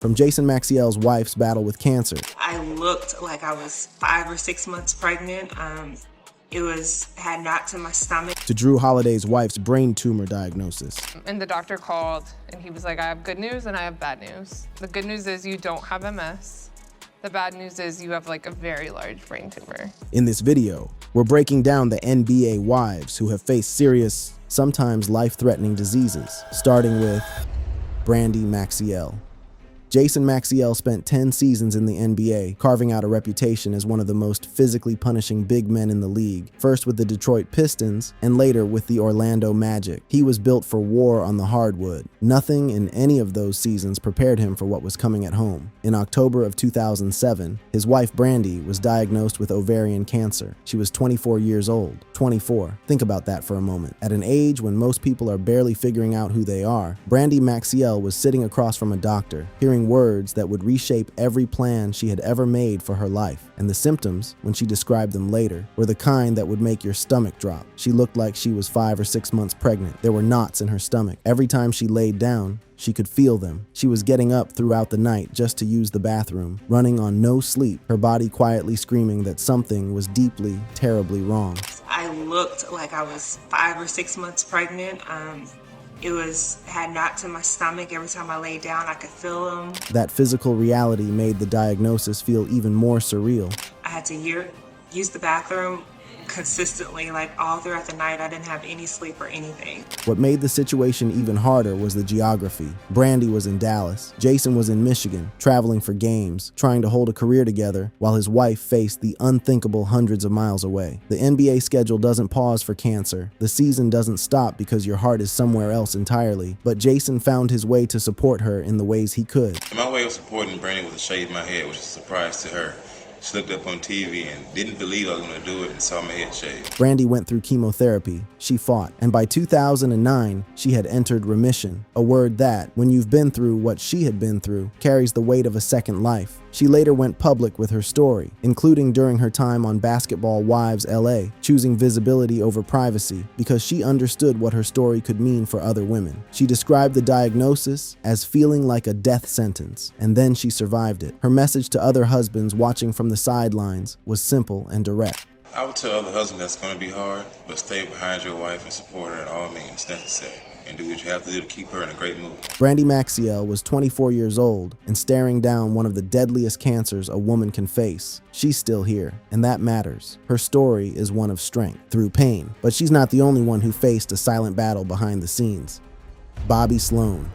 From Jason Maxiel's wife's battle with cancer. I looked like I was 5 or 6 months pregnant. Had knots in my stomach. To Drew Holiday's wife's brain tumor diagnosis. And the doctor called and he was like, I have good news and I have bad news. The good news is you don't have MS. The bad news is you have like a very large brain tumor. In this video, we're breaking down the NBA wives who have faced serious, sometimes life-threatening diseases, starting with Brandy Maxiel. Jason Maxiel spent 10 seasons in the NBA, carving out a reputation as one of the most physically punishing big men in the league, first with the Detroit Pistons and later with the Orlando Magic. He was built for war on the hardwood. Nothing in any of those seasons prepared him for what was coming at home. In October of 2007, his wife Brandy was diagnosed with ovarian cancer. She was 24 years old. 24. Think about that for a moment. At an age when most people are barely figuring out who they are, Brandy Maxiel was sitting across from a doctor, hearing words that would reshape every plan she had ever made for her life. And the symptoms, when she described them later, were the kind that would make your stomach drop. She looked like she was 5 or 6 months pregnant. There were knots in her stomach. Every time she laid down, she could feel them. She was getting up throughout the night just to use the bathroom, running on no sleep, her body quietly screaming that something was deeply, terribly wrong. I looked like I was 5 or 6 months pregnant. Had knots in my stomach. Every time I laid down, I could feel them. That physical reality made the diagnosis feel even more surreal. I had to use the bathroom consistently, like all throughout the night. I didn't have any sleep or anything. What made the situation even harder was the geography. Brandy was in Dallas. Jason was in Michigan, traveling for games, trying to hold a career together, while his wife faced the unthinkable hundreds of miles away. The NBA schedule doesn't pause for cancer. The season doesn't stop because your heart is somewhere else entirely. But Jason found his way to support her in the ways he could. My way of supporting Brandy was to shave my head, which was a surprise to her. She looked up on TV and didn't believe I was going to do it and saw my head shaved. Brandy went through chemotherapy. She fought. And by 2009, she had entered remission. A word that, when you've been through what she had been through, carries the weight of a second life. She later went public with her story, including during her time on Basketball Wives LA, choosing visibility over privacy because she understood what her story could mean for other women. She described the diagnosis as feeling like a death sentence, and then she survived it. Her message to other husbands watching from the sidelines was simple and direct. I would tell other husbands that's going to be hard, but stay behind your wife and support her at all means necessary. And do what you have to do to keep her in a great mood. Brandy Maxiel was 24 years old and staring down one of the deadliest cancers a woman can face. She's still here, and that matters. Her story is one of strength through pain, but she's not the only one who faced a silent battle behind the scenes. Bobby Sloan.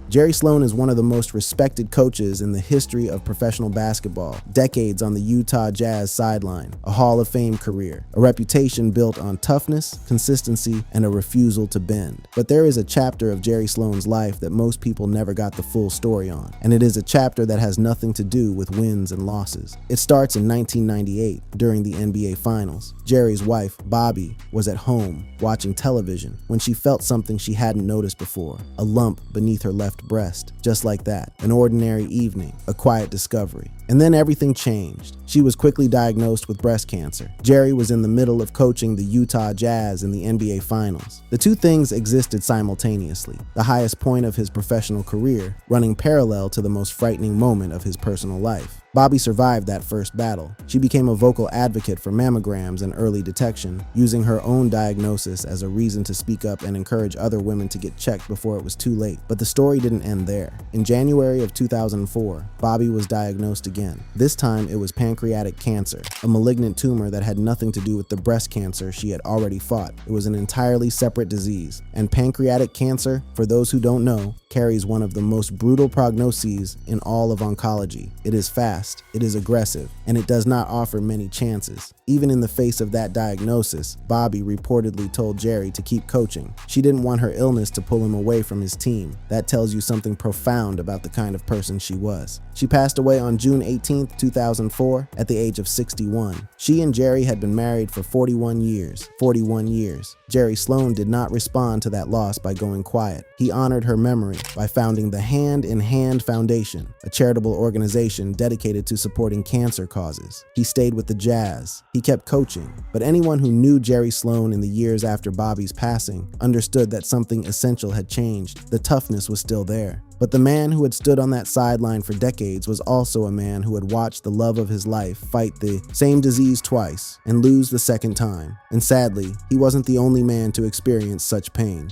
Jerry Sloan is one of the most respected coaches in the history of professional basketball. Decades on the Utah Jazz sideline, a Hall of Fame career, a reputation built on toughness, consistency, and a refusal to bend. But there is a chapter of Jerry Sloan's life that most people never got the full story on, and it is a chapter that has nothing to do with wins and losses. It starts in 1998 during the NBA Finals. Jerry's wife, Bobby, was at home watching television when she felt something she hadn't noticed before, a lump beneath her left breast. Just like that, an ordinary evening, a quiet discovery. And then everything changed. She was quickly diagnosed with breast cancer. Jerry was in the middle of coaching the Utah Jazz in the NBA Finals. The two things existed simultaneously, the highest point of his professional career, running parallel to the most frightening moment of his personal life. Bobby survived that first battle. She became a vocal advocate for mammograms and early detection, using her own diagnosis as a reason to speak up and encourage other women to get checked before it was too late. But the story didn't end there. In January of 2004, Bobby was diagnosed again. This time it was pancreatic cancer, a malignant tumor that had nothing to do with the breast cancer she had already fought. It was an entirely separate disease. And pancreatic cancer, for those who don't know, carries one of the most brutal prognoses in all of oncology. It is fast, it is aggressive, and it does not offer many chances. Even in the face of that diagnosis, Bobby reportedly told Jerry to keep coaching. She didn't want her illness to pull him away from his team. That tells you something profound about the kind of person she was. She passed away on June 18, 2004, at the age of 61. She and Jerry had been married for 41 years. 41 years. Jerry Sloan did not respond to that loss by going quiet. He honored her memory by founding the Hand in Hand Foundation, a charitable organization dedicated to supporting cancer causes. He stayed with the Jazz. He kept coaching, but anyone who knew Jerry Sloan in the years after Bobby's passing understood that something essential had changed. The toughness was still there. But the man who had stood on that sideline for decades was also a man who had watched the love of his life fight the same disease twice and lose the second time. And sadly, he wasn't the only man to experience such pain.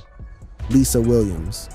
Lisa Williams.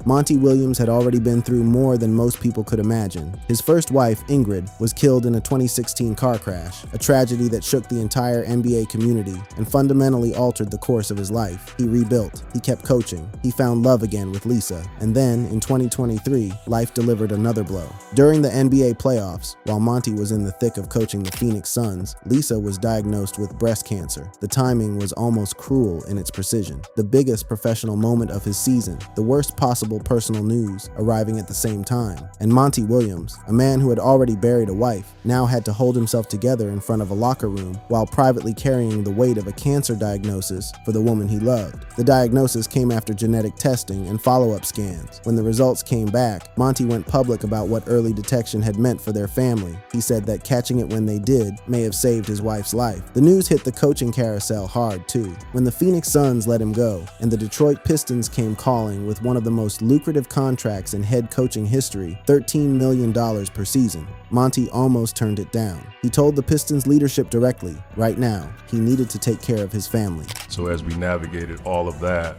Monty Williams had already been through more than most people could imagine. His first wife, Ingrid, was killed in a 2016 car crash, a tragedy that shook the entire NBA community and fundamentally altered the course of his life. He rebuilt, he kept coaching, he found love again with Lisa, and then, in 2023, life delivered another blow. During the NBA playoffs, while Monty was in the thick of coaching the Phoenix Suns, Lisa was diagnosed with breast cancer. The timing was almost cruel in its precision. The biggest professional moment of his season, the worst possible personal news arriving at the same time. And Monty Williams, a man who had already buried a wife, now had to hold himself together in front of a locker room while privately carrying the weight of a cancer diagnosis for the woman he loved. The diagnosis came after genetic testing and follow-up scans. When the results came back, Monty went public about what early detection had meant for their family. He said that catching it when they did may have saved his wife's life. The news hit the coaching carousel hard too. When the Phoenix Suns let him go, and the Detroit Pistons came calling with one of the most lucrative contracts in head coaching history, $13 million per season, Monty almost turned it down. He told the Pistons leadership directly, right now, he needed to take care of his family. So as we navigated all of that,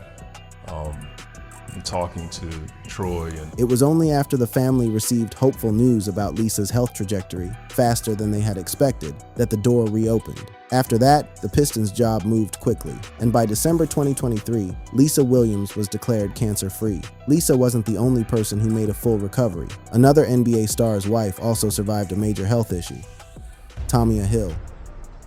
and talking to Troy and it was only after the family received hopeful news about Lisa's health trajectory, faster than they had expected, that the door reopened. After that, the Pistons' job moved quickly, and by December 2023, Lisa Williams was declared cancer-free. Lisa wasn't the only person who made a full recovery. Another NBA star's wife also survived a major health issue. Tamia Hill.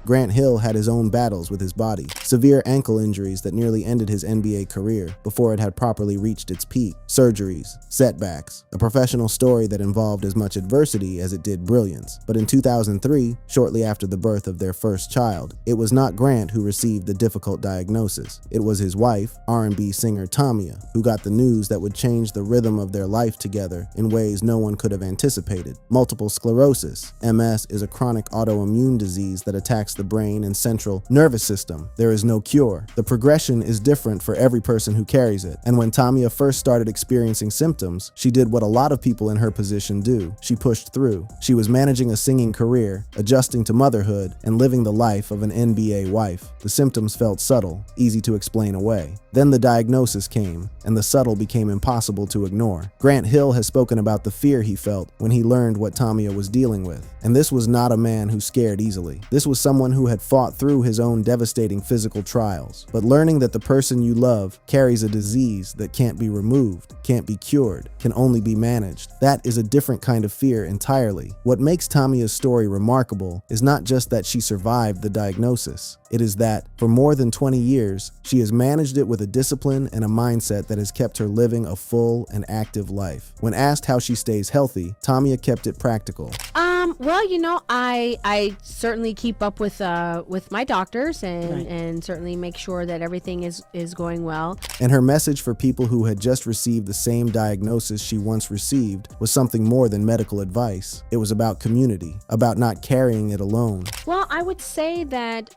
Grant Hill had his own battles with his body, severe ankle injuries that nearly ended his NBA career before it had properly reached its peak, surgeries, setbacks, a professional story that involved as much adversity as it did brilliance. But in 2003, shortly after the birth of their first child, it was not Grant who received the difficult diagnosis. It was his wife, R&B singer Tamia, who got the news that would change the rhythm of their life together in ways no one could have anticipated. Multiple sclerosis. MS is a chronic autoimmune disease that attacks the brain and central nervous system. There is no cure. The progression is different for every person who carries it. And when Tamia first started experiencing symptoms, she did what a lot of people in her position do. She pushed through. She was managing a singing career, adjusting to motherhood, and living the life of an NBA wife. The symptoms felt subtle, easy to explain away. Then the diagnosis came, and the subtle became impossible to ignore. Grant Hill has spoken about the fear he felt when he learned what Tamia was dealing with. And this was not a man who scared easily. This was someone who had fought through his own devastating physical trials. But learning that the person you love carries a disease that can't be removed, can't be cured, can only be managed, that is a different kind of fear entirely. What makes Tamia's story remarkable is not just that she survived the diagnosis. It is that, for more than 20 years, she has managed it with a discipline and a mindset that has kept her living a full and active life. When asked how she stays healthy, Tamia kept it practical. Well, I certainly keep up with my doctors and certainly make sure that everything is going well. And her message for people who had just received the same diagnosis she once received was something more than medical advice. It was about community, about not carrying it alone. Well, I would say that,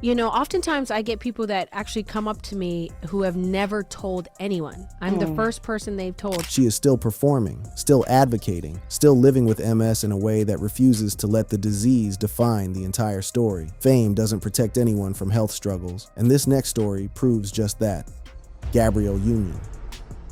oftentimes I get people that actually come up to me who have never told anyone. I'm the first person they've told. She is still performing, still advocating, still living with MS in a way that refuses to let the disease define the entire story. Fame doesn't protect anyone from health struggles, and this next story proves just that. Gabrielle Union.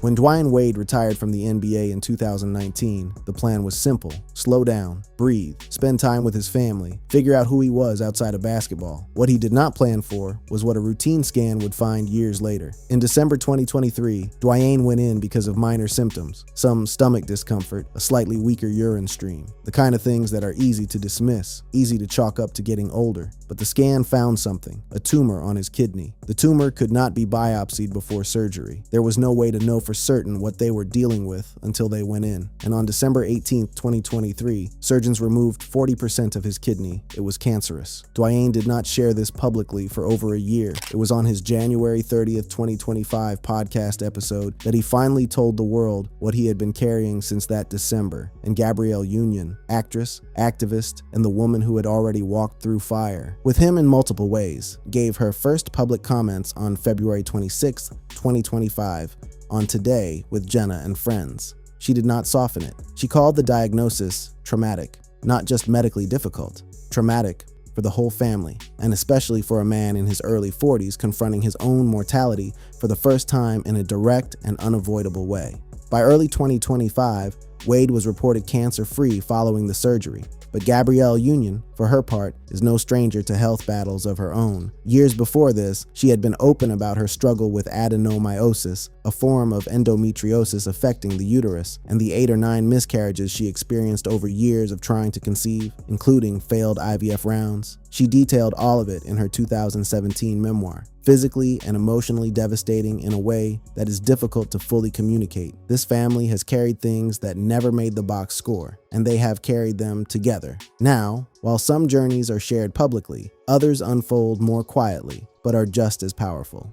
When Dwayne Wade retired from the NBA in 2019, the plan was simple: slow down, breathe, spend time with his family, figure out who he was outside of basketball. What he did not plan for was what a routine scan would find years later. In December 2023, Dwayne went in because of minor symptoms, some stomach discomfort, a slightly weaker urine stream, the kind of things that are easy to dismiss, easy to chalk up to getting older. But the scan found something, a tumor on his kidney. The tumor could not be biopsied before surgery. There was no way to know for certain what they were dealing with until they went in. And on December 18th, 2023, surgeons removed 40% of his kidney. It was cancerous. Dwayne did not share this publicly for over a year. It was on his January 30th, 2025 podcast episode that he finally told the world what he had been carrying since that December. And Gabrielle Union, actress, activist, and the woman who had already walked through fire with him in multiple ways, gave her first public comments on February 26th, 2025, on Today with Jenna and Friends. She did not soften it. She called the diagnosis traumatic, not just medically difficult, traumatic for the whole family, and especially for a man in his early 40s confronting his own mortality for the first time in a direct and unavoidable way. By early 2025, Wade was reported cancer-free following the surgery, but Gabrielle Union, for her part, is no stranger to health battles of her own. Years before this, she had been open about her struggle with adenomyosis, a form of endometriosis affecting the uterus, and the 8 or 9 miscarriages she experienced over years of trying to conceive, including failed IVF rounds. She detailed all of it in her 2017 memoir. Physically and emotionally devastating in a way that is difficult to fully communicate. This family has carried things that never made the box score, and they have carried them together. Now, while some journeys are shared publicly, others unfold more quietly, but are just as powerful.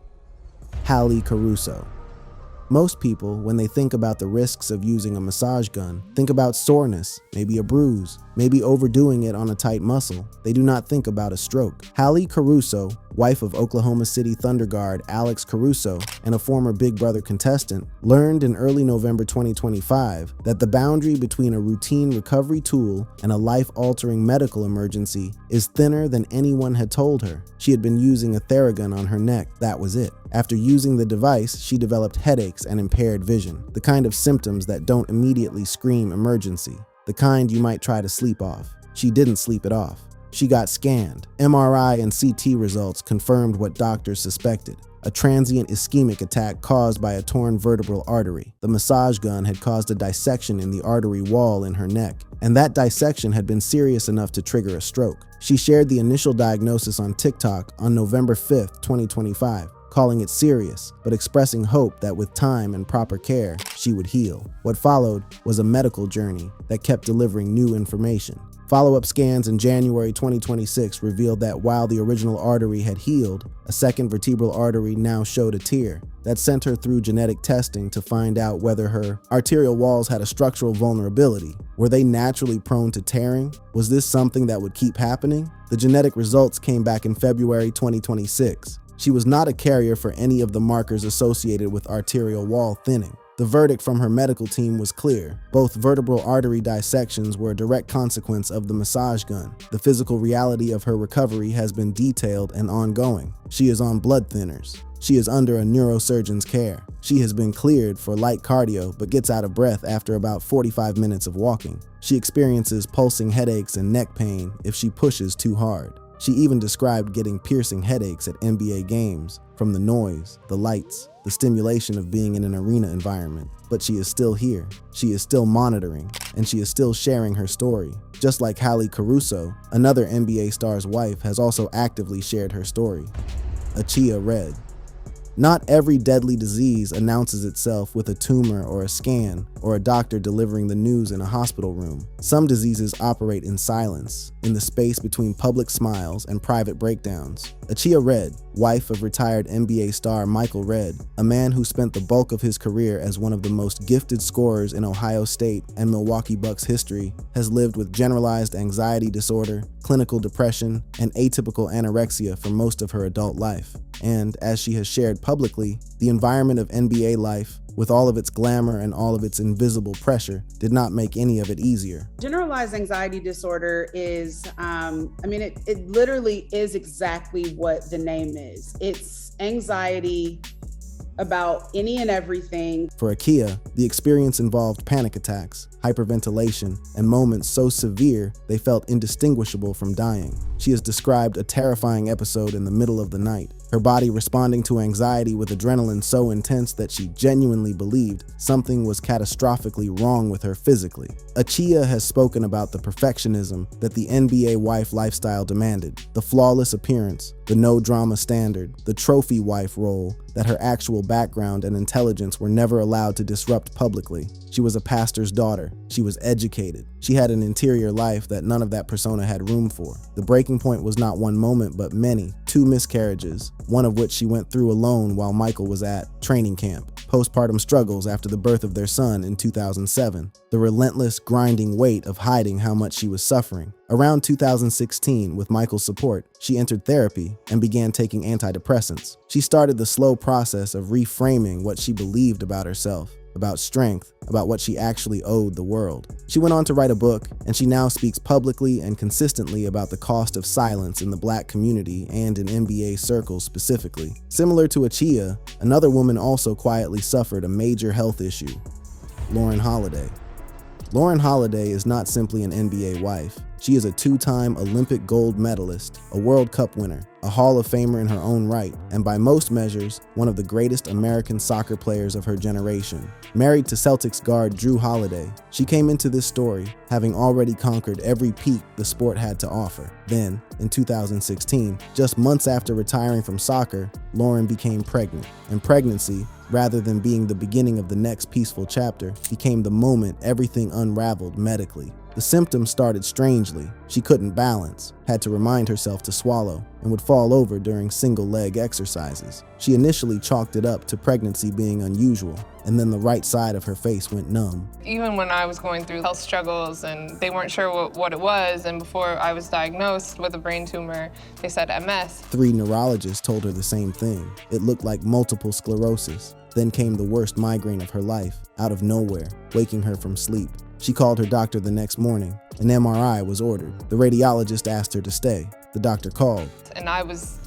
Hallie Caruso. Most people, when they think about the risks of using a massage gun, think about soreness, maybe a bruise, maybe overdoing it on a tight muscle. They do not think about a stroke. Hallie Caruso, wife of Oklahoma City Thunder guard Alex Caruso and a former Big Brother contestant, learned in early November 2025 that the boundary between a routine recovery tool and a life-altering medical emergency is thinner than anyone had told her. She had been using a Theragun on her neck, that was it. After using the device, she developed headaches and impaired vision, the kind of symptoms that don't immediately scream emergency, the kind you might try to sleep off. She didn't sleep it off. She got scanned. MRI and CT results confirmed what doctors suspected: a transient ischemic attack caused by a torn vertebral artery. The massage gun had caused a dissection in the artery wall in her neck, and that dissection had been serious enough to trigger a stroke. She shared the initial diagnosis on TikTok on November 5th, 2025. Calling it serious, but expressing hope that with time and proper care, she would heal. What followed was a medical journey that kept delivering new information. Follow-up scans in January 2026 revealed that while the original artery had healed, a second vertebral artery now showed a tear. That sent her through genetic testing to find out whether her arterial walls had a structural vulnerability. Were they naturally prone to tearing? Was this something that would keep happening? The genetic results came back in February 2026. She was not a carrier for any of the markers associated with arterial wall thinning. The verdict from her medical team was clear. Both vertebral artery dissections were a direct consequence of the massage gun. The physical reality of her recovery has been detailed and ongoing. She is on blood thinners. She is under a neurosurgeon's care. She has been cleared for light cardio but gets out of breath after about 45 minutes of walking. She experiences pulsing headaches and neck pain if she pushes too hard. She even described getting piercing headaches at NBA games from the noise, the lights, the stimulation of being in an arena environment. But she is still here. She is still monitoring, and she is still sharing her story. Just like Hallie Caruso, another NBA star's wife has also actively shared her story. Achia Redd. Not every deadly disease announces itself with a tumor or a scan or a doctor delivering the news in a hospital room. Some diseases operate in silence, in the space between public smiles and private breakdowns. Achia Redd, wife of retired NBA star Michael Redd, a man who spent the bulk of his career as one of the most gifted scorers in Ohio State and Milwaukee Bucks history, has lived with generalized anxiety disorder, clinical depression, and atypical anorexia for most of her adult life. And, as she has shared publicly, the environment of NBA life, with all of its glamour and all of its invisible pressure, did not make any of it easier. Generalized anxiety disorder is, it literally is exactly what the name is. It's anxiety about any and everything. For Achia, the experience involved panic attacks, hyperventilation, and moments so severe they felt indistinguishable from dying. She has described a terrifying episode in the middle of the night, her body responding to anxiety with adrenaline so intense that she genuinely believed something was catastrophically wrong with her physically. Achia has spoken about the perfectionism that the NBA wife lifestyle demanded, the flawless appearance, the no-drama standard, the trophy wife role that her actual background and intelligence were never allowed to disrupt publicly. She was a pastor's daughter. She was educated. She had an interior life that none of that persona had room for. The breaking point was not one moment, but many. 2 miscarriages, one of which she went through alone while Michael was at training camp. postpartum struggles after the birth of their son in 2007, the relentless, grinding weight of hiding how much she was suffering. Around 2016, with Michael's support, she entered therapy and began taking antidepressants. She started the slow process of reframing what she believed about herself, about strength, about what she actually owed the world. She went on to write a book, and she now speaks publicly and consistently about the cost of silence in the Black community and in NBA circles specifically. Similar to Achia, another woman also quietly suffered a major health issue: Lauren Holiday. Lauren Holiday is not simply an NBA wife. She is a two-time Olympic gold medalist, a World Cup winner, a Hall of Famer in her own right, and by most measures, one of the greatest American soccer players of her generation. Married to Celtics guard Jrue Holiday, she came into this story having already conquered every peak the sport had to offer. Then, in 2016, just months after retiring from soccer, Lauren became pregnant. And pregnancy, rather than being the beginning of the next peaceful chapter, became the moment everything unraveled medically. The symptoms started strangely. She couldn't balance, had to remind herself to swallow, and would fall over during single-leg exercises. She initially chalked it up to pregnancy being unusual, and then the right side of her face went numb. Even when I was going through health struggles and they weren't sure what it was, and before I was diagnosed with a brain tumor, they said MS. 3 neurologists told her the same thing. It looked like multiple sclerosis. Then came the worst migraine of her life, out of nowhere, waking her from sleep. She called her doctor the next morning. An MRI was ordered. The radiologist asked her to stay. The doctor called. And I was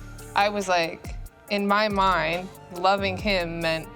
like, in my mind, loving him meant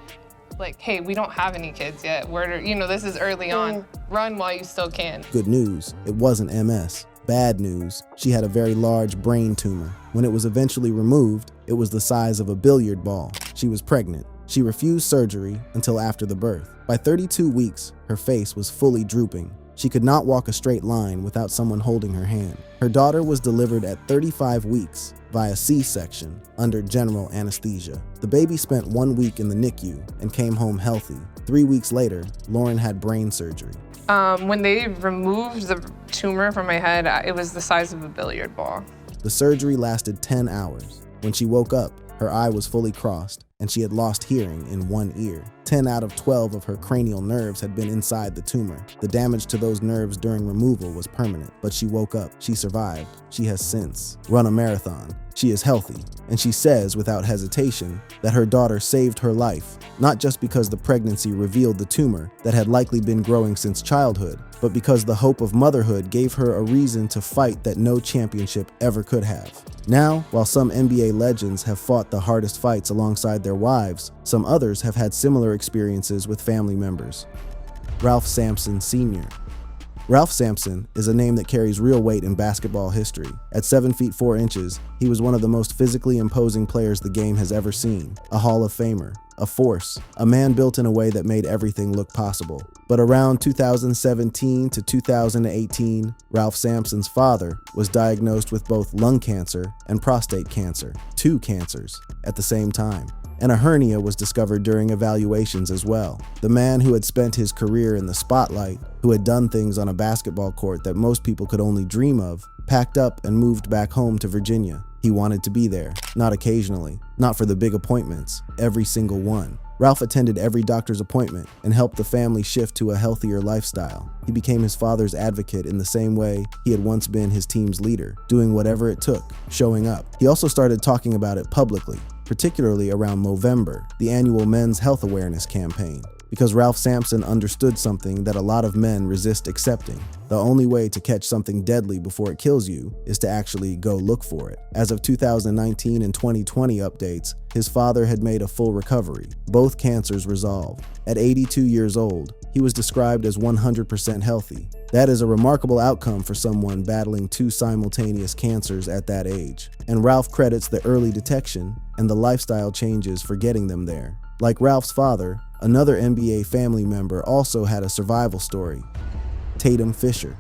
like, hey, we don't have any kids yet. This is early on. Run while you still can. Good news, it wasn't MS. Bad news, she had a very large brain tumor. When it was eventually removed, it was the size of a billiard ball. She was pregnant. She refused surgery until after the birth. By 32 weeks, her face was fully drooping. She could not walk a straight line without someone holding her hand. Her daughter was delivered at 35 weeks via C-section under general anesthesia. The baby spent 1 week in the NICU and came home healthy. 3 weeks later, Lauren had brain surgery. When they removed the tumor from my head, it was the size of a billiard ball. The surgery lasted 10 hours. When she woke up, her eye was fully crossed, and she had lost hearing in one ear. 10 out of 12 of her cranial nerves had been inside the tumor. The damage to those nerves during removal was permanent, but she woke up. She survived. She has since run a marathon. She is healthy, and she says without hesitation that her daughter saved her life, not just because the pregnancy revealed the tumor that had likely been growing since childhood, but because the hope of motherhood gave her a reason to fight that no championship ever could have. Now, while some NBA legends have fought the hardest fights alongside their wives, some others have had similar experiences with family members. Ralph Samson Sr. Ralph Samson is a name that carries real weight in basketball history. At 7 feet 4 inches, he was one of the most physically imposing players the game has ever seen, a Hall of Famer, a force, a man built in a way that made everything look possible. But around 2017 to 2018, Ralph Samson's father was diagnosed with both lung cancer and prostate cancer, 2 cancers, at the same time. And a hernia was discovered during evaluations as well. The man who had spent his career in the spotlight, who had done things on a basketball court that most people could only dream of, packed up and moved back home to Virginia. He wanted to be there, not occasionally, not for the big appointments, every single one. Ralph attended every doctor's appointment and helped the family shift to a healthier lifestyle. He became his father's advocate in the same way he had once been his team's leader, doing whatever it took, showing up. He also started talking about it publicly, particularly around Movember, the annual men's health awareness campaign, because Ralph Samson understood something that a lot of men resist accepting. The only way to catch something deadly before it kills you is to actually go look for it. As of 2019 and 2020 updates, his father had made a full recovery, both cancers resolved. At 82 years old, he was described as 100% healthy. That is a remarkable outcome for someone battling 2 simultaneous cancers at that age. And Ralph credits the early detection and the lifestyle changes for getting them there. Like Ralph's father, another NBA family member also had a survival story: Tatum Fischer.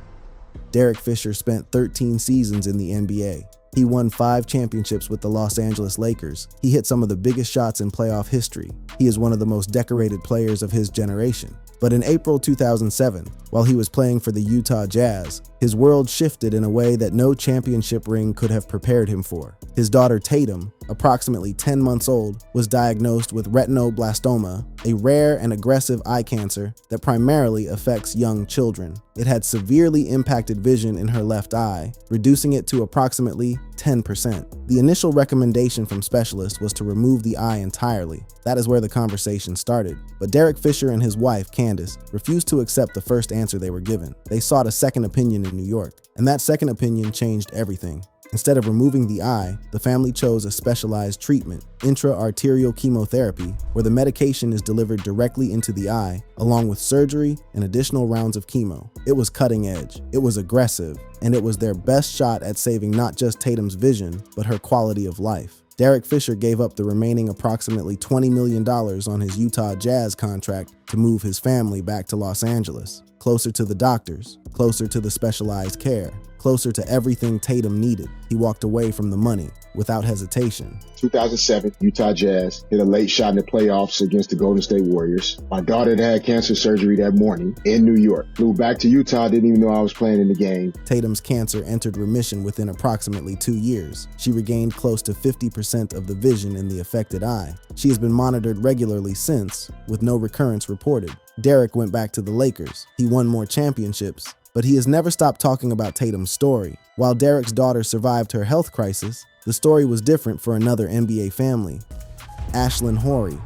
Derek Fisher spent 13 seasons in the NBA. He won 5 championships with the Los Angeles Lakers. He hit some of the biggest shots in playoff history. He is one of the most decorated players of his generation. But in April 2007, while he was playing for the Utah Jazz, his world shifted in a way that no championship ring could have prepared him for. His daughter Tatum approximately 10 months old, was diagnosed with retinoblastoma, a rare and aggressive eye cancer that primarily affects young children. It had severely impacted vision in her left eye, reducing it to approximately 10%. The initial recommendation from specialists was to remove the eye entirely. That is where the conversation started. But Derek Fisher and his wife, Candace, refused to accept the first answer they were given. They sought a second opinion in New York, and that second opinion changed everything. Instead of removing the eye, the family chose a specialized treatment, intra-arterial chemotherapy, where the medication is delivered directly into the eye, along with surgery and additional rounds of chemo. It was cutting edge, it was aggressive, and it was their best shot at saving not just Tatum's vision, but her quality of life. Derek Fisher gave up the remaining approximately $20 million on his Utah Jazz contract to move his family back to Los Angeles, closer to the doctors, closer to the specialized care, closer to everything Tatum needed. He walked away from the money without hesitation. 2007, Utah Jazz hit a late shot in the playoffs against the Golden State Warriors. My daughter had cancer surgery that morning in New York. Flew back to Utah, didn't even know I was playing in the game. Tatum's cancer entered remission within approximately 2 years. She regained close to 50% of the vision in the affected eye. She has been monitored regularly since, with no recurrence reported. Derek went back to the Lakers. He won more championships, but he has never stopped talking about Tatum's story. While Derek's daughter survived her health crisis, the story was different for another NBA family, Ashlin Horry.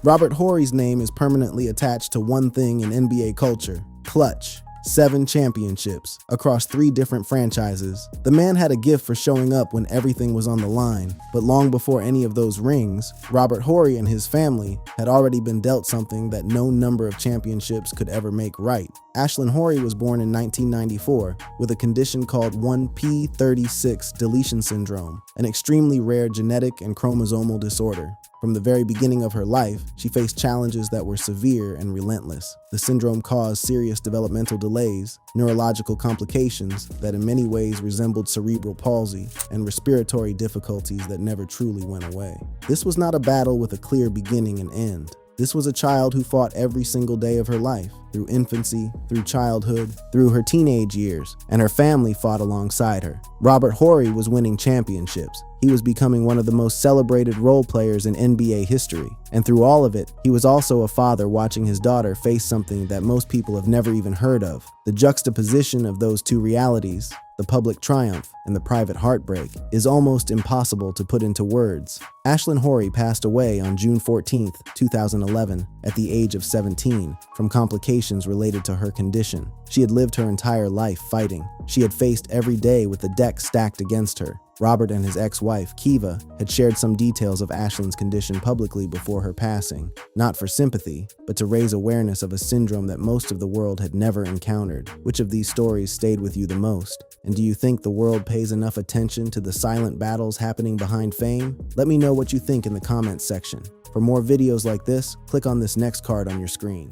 Robert Horry's name is permanently attached to one thing in NBA culture: clutch. 7 championships across 3 different franchises. The man had a gift for showing up when everything was on the line, but long before any of those rings, Robert Horry and his family had already been dealt something that no number of championships could ever make right. Ashlin Horry was born in 1994 with a condition called 1p36 deletion syndrome, an extremely rare genetic and chromosomal disorder. From the very beginning of her life, she faced challenges that were severe and relentless. The syndrome caused serious developmental delays, neurological complications that in many ways resembled cerebral palsy, and respiratory difficulties that never truly went away. This was not a battle with a clear beginning and end. This was a child who fought every single day of her life, through infancy, through childhood, through her teenage years, and her family fought alongside her. Robert Horry was winning championships. He was becoming one of the most celebrated role players in NBA history. And through all of it, he was also a father watching his daughter face something that most people have never even heard of. The juxtaposition of those two realities, the public triumph and the private heartbreak, is almost impossible to put into words. Ashlin Horry passed away on June 14, 2011, at the age of 17, from complications related to her condition. She had lived her entire life fighting. She had faced every day with the deck stacked against her. Robert and his ex-wife, Kiva, had shared some details of Ashlin's condition publicly before her passing, not for sympathy, but to raise awareness of a syndrome that most of the world had never encountered. Which of these stories stayed with you the most? And do you think the world pays enough attention to the silent battles happening behind fame? Let me know what you think in the comments section. For more videos like this, click on this next card on your screen.